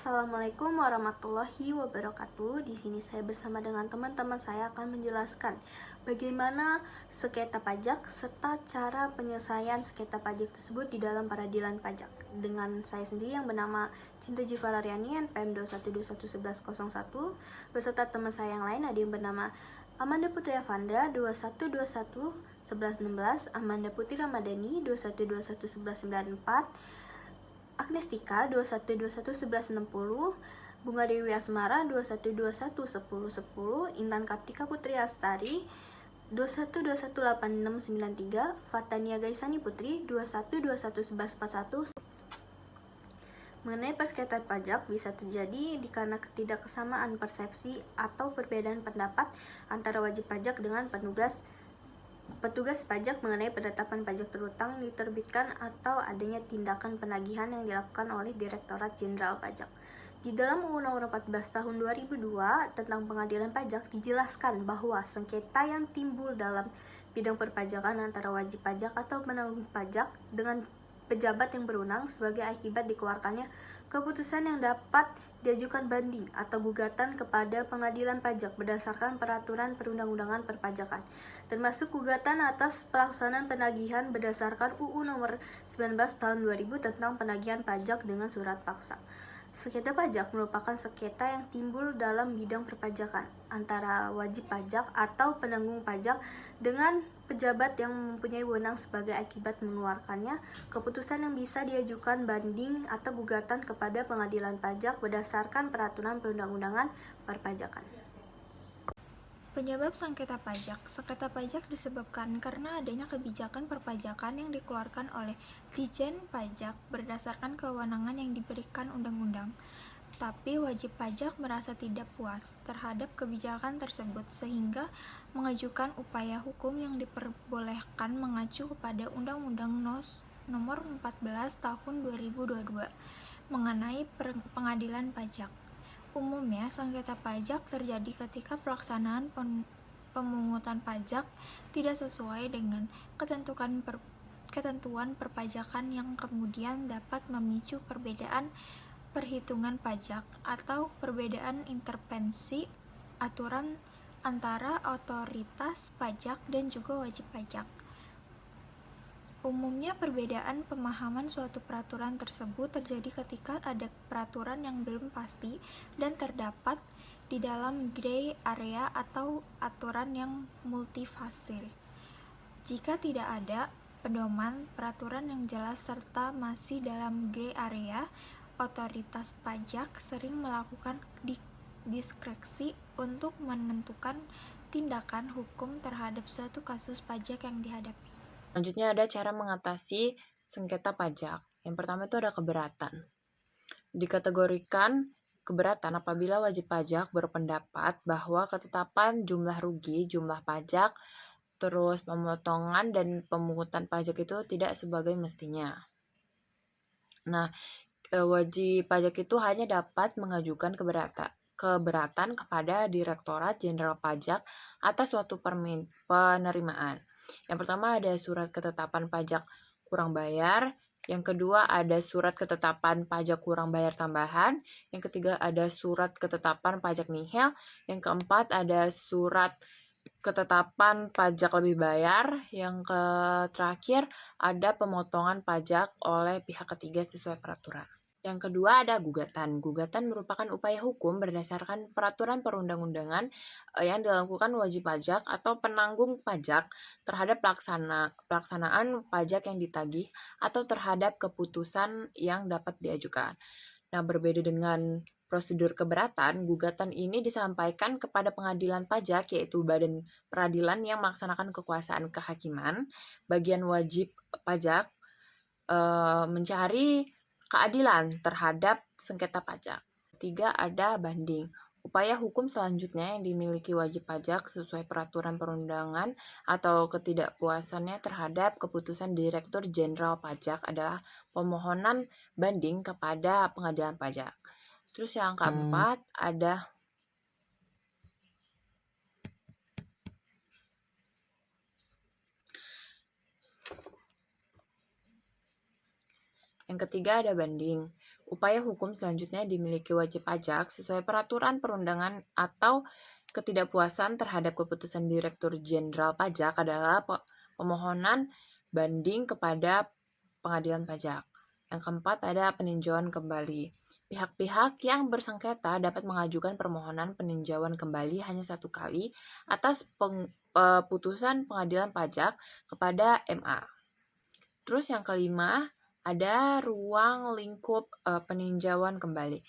Assalamualaikum warahmatullahi wabarakatuh. Di sini saya bersama dengan teman-teman saya akan menjelaskan bagaimana sengketa pajak serta cara penyelesaian sengketa pajak tersebut di dalam peradilan pajak. Dengan saya sendiri yang bernama Cinta Jiva Laryani, NPM 21211101, beserta teman saya yang lain ada yang bernama Amanda Putri Avanda 21211116, Amanda Putri Ramadhani 21211194, Agnes Tika 21211160, Bunga Dewi Asmara 21211010, Intan Kartika Putri Astari 21218693, Fatania Gaisani Putri 21211141. Mengenai persengketaan pajak bisa terjadi karena ketidaksamaan persepsi atau perbedaan pendapat antara wajib pajak dengan petugas pajak mengenai penetapan pajak berutang diterbitkan atau adanya tindakan penagihan yang dilakukan oleh Direktorat Jenderal Pajak. Di dalam UU Nomor 14 Tahun 2002 tentang Pengadilan Pajak dijelaskan bahwa sengketa yang timbul dalam bidang perpajakan antara wajib pajak atau penanggung pajak dengan pejabat yang berwenang sebagai akibat dikeluarkannya keputusan yang dapat diajukan banding atau gugatan kepada pengadilan pajak berdasarkan peraturan perundang-undangan perpajakan, termasuk gugatan atas pelaksanaan penagihan berdasarkan UU Nomor 19 Tahun 2000 tentang penagihan pajak dengan surat paksa. Sengketa pajak merupakan sengketa yang timbul dalam bidang perpajakan antara wajib pajak atau penanggung pajak dengan pejabat yang mempunyai wewenang sebagai akibat mengeluarkannya keputusan yang bisa diajukan banding atau gugatan kepada pengadilan pajak berdasarkan peraturan perundang-undangan perpajakan. Penyebab sengketa pajak. Sengketa pajak disebabkan karena adanya kebijakan perpajakan yang dikeluarkan oleh Dijen Pajak berdasarkan kewenangan yang diberikan undang-undang. Tapi wajib pajak merasa tidak puas terhadap kebijakan tersebut sehingga mengajukan upaya hukum yang diperbolehkan mengacu kepada Undang-Undang Nomor 14 Tahun 2022 mengenai pengadilan pajak. Umumnya, sengketa pajak terjadi ketika pelaksanaan pemungutan pajak tidak sesuai dengan ketentuan perpajakan yang kemudian dapat memicu perbedaan perhitungan pajak atau perbedaan intervensi aturan antara otoritas pajak dan juga wajib pajak. Umumnya perbedaan pemahaman suatu peraturan tersebut terjadi ketika ada peraturan yang belum pasti dan terdapat di dalam gray area atau aturan yang multifasir. Jika tidak ada pedoman peraturan yang jelas serta masih dalam gray area, otoritas pajak sering melakukan diskresi untuk menentukan tindakan hukum terhadap suatu kasus pajak yang dihadapi. Selanjutnya ada cara mengatasi sengketa pajak. Yang pertama itu ada keberatan. Dikategorikan keberatan apabila wajib pajak berpendapat bahwa ketetapan jumlah rugi, jumlah pajak, terus pemotongan dan pemungutan pajak itu tidak sebagai mestinya. Nah, wajib pajak itu hanya dapat mengajukan keberatan kepada Direktorat Jenderal Pajak atas suatu penerimaan. Yang pertama ada surat ketetapan pajak kurang bayar, yang kedua ada surat ketetapan pajak kurang bayar tambahan, yang ketiga ada surat ketetapan pajak nihil, yang keempat ada surat ketetapan pajak lebih bayar, yang terakhir ada pemotongan pajak oleh pihak ketiga sesuai peraturan. Yang kedua ada gugatan. Gugatan merupakan upaya hukum berdasarkan peraturan perundang-undangan yang dilakukan wajib pajak atau penanggung pajak terhadap pelaksanaan pajak yang ditagih atau terhadap keputusan yang dapat diajukan. Nah, berbeda dengan prosedur keberatan, gugatan ini disampaikan kepada pengadilan pajak yaitu badan peradilan yang melaksanakan kekuasaan kehakiman. Bagian wajib pajak mencari keadilan terhadap sengketa pajak. Ketiga ada banding. Upaya hukum selanjutnya yang dimiliki wajib pajak sesuai peraturan perundangan atau ketidakpuasannya terhadap keputusan Direktur Jenderal Pajak adalah pemohonan banding kepada pengadilan pajak. Terus yang keempat ada Yang ketiga ada banding. Upaya hukum selanjutnya dimiliki wajib pajak sesuai peraturan perundangan atau ketidakpuasan terhadap keputusan Direktur Jenderal Pajak adalah pemohonan banding kepada pengadilan pajak. Yang keempat ada peninjauan kembali. Pihak-pihak yang bersengketa dapat mengajukan permohonan peninjauan kembali hanya satu kali atas putusan pengadilan pajak kepada MA. Terus yang kelima, ada ruang lingkup peninjauan kembali.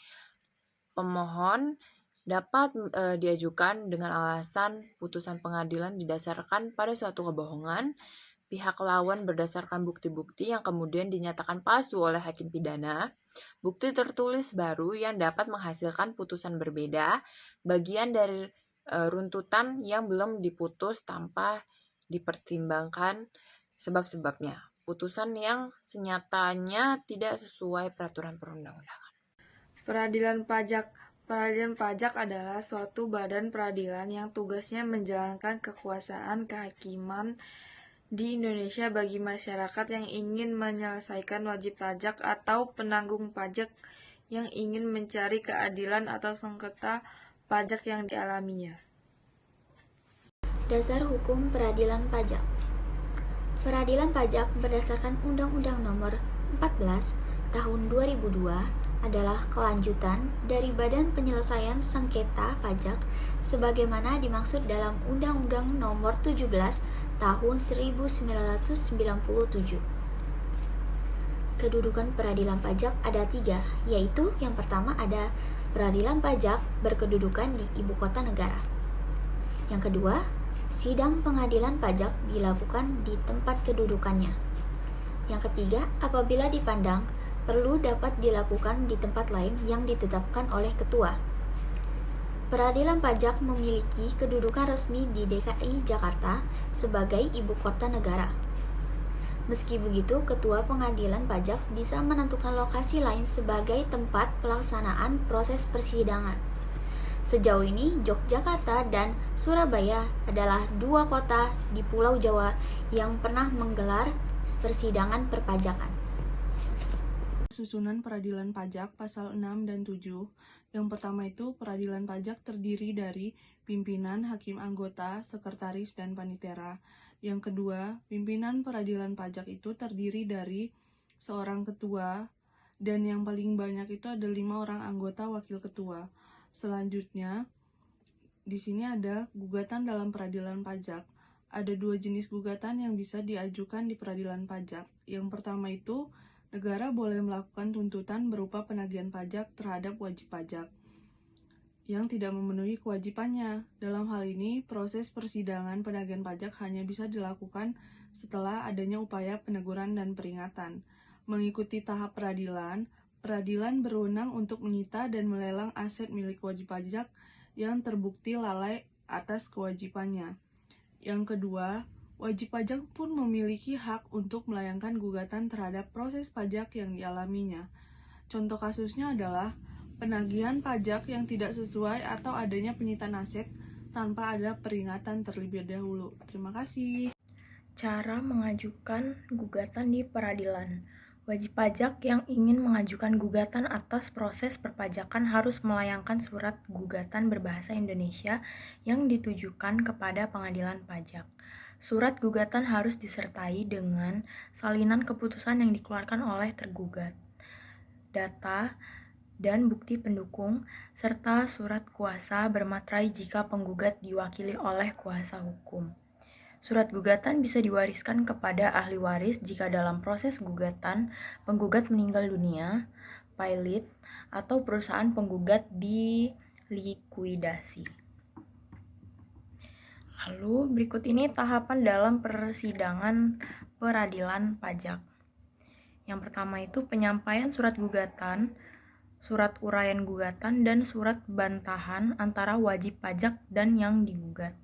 Pemohon dapat diajukan dengan alasan putusan pengadilan didasarkan pada suatu kebohongan pihak lawan berdasarkan bukti-bukti yang kemudian dinyatakan palsu oleh hakim pidana, bukti tertulis baru yang dapat menghasilkan putusan berbeda, bagian dari runtutan yang belum diputus tanpa dipertimbangkan sebab-sebabnya, putusan yang senyatanya tidak sesuai peraturan perundang-undangan. Peradilan pajak. Peradilan pajak adalah suatu badan peradilan yang tugasnya menjalankan kekuasaan kehakiman di Indonesia bagi masyarakat yang ingin menyelesaikan wajib pajak atau penanggung pajak yang ingin mencari keadilan atau sengketa pajak yang dialaminya. Dasar hukum peradilan pajak. Peradilan pajak berdasarkan Undang-Undang Nomor 14 Tahun 2002 adalah kelanjutan dari Badan Penyelesaian Sengketa Pajak sebagaimana dimaksud dalam Undang-Undang Nomor 17 Tahun 1997. Kedudukan peradilan pajak ada 3, yaitu yang pertama ada peradilan pajak berkedudukan di ibu kota negara. Yang kedua, sidang pengadilan pajak dilakukan di tempat kedudukannya. Yang ketiga, apabila dipandang perlu dapat dilakukan di tempat lain yang ditetapkan oleh ketua. Peradilan pajak memiliki kedudukan resmi di DKI Jakarta sebagai ibu kota negara. Meski begitu, ketua pengadilan pajak bisa menentukan lokasi lain sebagai tempat pelaksanaan proses persidangan. Sejauh ini, Yogyakarta dan Surabaya adalah 2 kota di Pulau Jawa yang pernah menggelar persidangan perpajakan. Susunan peradilan pajak pasal 6 dan 7. Yang pertama itu peradilan pajak terdiri dari pimpinan, hakim anggota, sekretaris, dan panitera. Yang kedua, pimpinan peradilan pajak itu terdiri dari seorang ketua, dan yang paling banyak itu ada 5 orang anggota wakil ketua. Selanjutnya, di sini ada gugatan dalam peradilan pajak. Ada 2 jenis gugatan yang bisa diajukan di peradilan pajak. Yang pertama itu, negara boleh melakukan tuntutan berupa penagihan pajak terhadap wajib pajak yang tidak memenuhi kewajibannya. Dalam hal ini, proses persidangan penagihan pajak hanya bisa dilakukan setelah adanya upaya peneguran dan peringatan. Mengikuti tahap peradilan, peradilan berwenang untuk menyita dan melelang aset milik wajib pajak yang terbukti lalai atas kewajibannya. Yang kedua, wajib pajak pun memiliki hak untuk melayangkan gugatan terhadap proses pajak yang dialaminya. Contoh kasusnya adalah penagihan pajak yang tidak sesuai atau adanya penyitaan aset tanpa ada peringatan terlebih dahulu. Terima kasih. Cara mengajukan gugatan di peradilan. Wajib pajak yang ingin mengajukan gugatan atas proses perpajakan harus melayangkan surat gugatan berbahasa Indonesia yang ditujukan kepada pengadilan pajak. Surat gugatan harus disertai dengan salinan keputusan yang dikeluarkan oleh tergugat, data dan bukti pendukung, serta surat kuasa bermaterai jika penggugat diwakili oleh kuasa hukum. Surat gugatan bisa diwariskan kepada ahli waris jika dalam proses gugatan penggugat meninggal dunia, pilot, atau perusahaan penggugat dilikuidasi. Lalu berikut ini tahapan dalam persidangan peradilan pajak. Yang pertama itu penyampaian surat gugatan, surat uraian gugatan, dan surat bantahan antara wajib pajak dan yang digugat.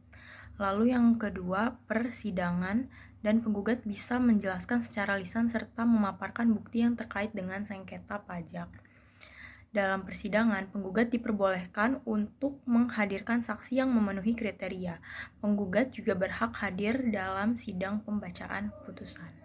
Lalu yang kedua, persidangan, dan penggugat bisa menjelaskan secara lisan serta memaparkan bukti yang terkait dengan sengketa pajak. Dalam persidangan, penggugat diperbolehkan untuk menghadirkan saksi yang memenuhi kriteria. Penggugat juga berhak hadir dalam sidang pembacaan putusan.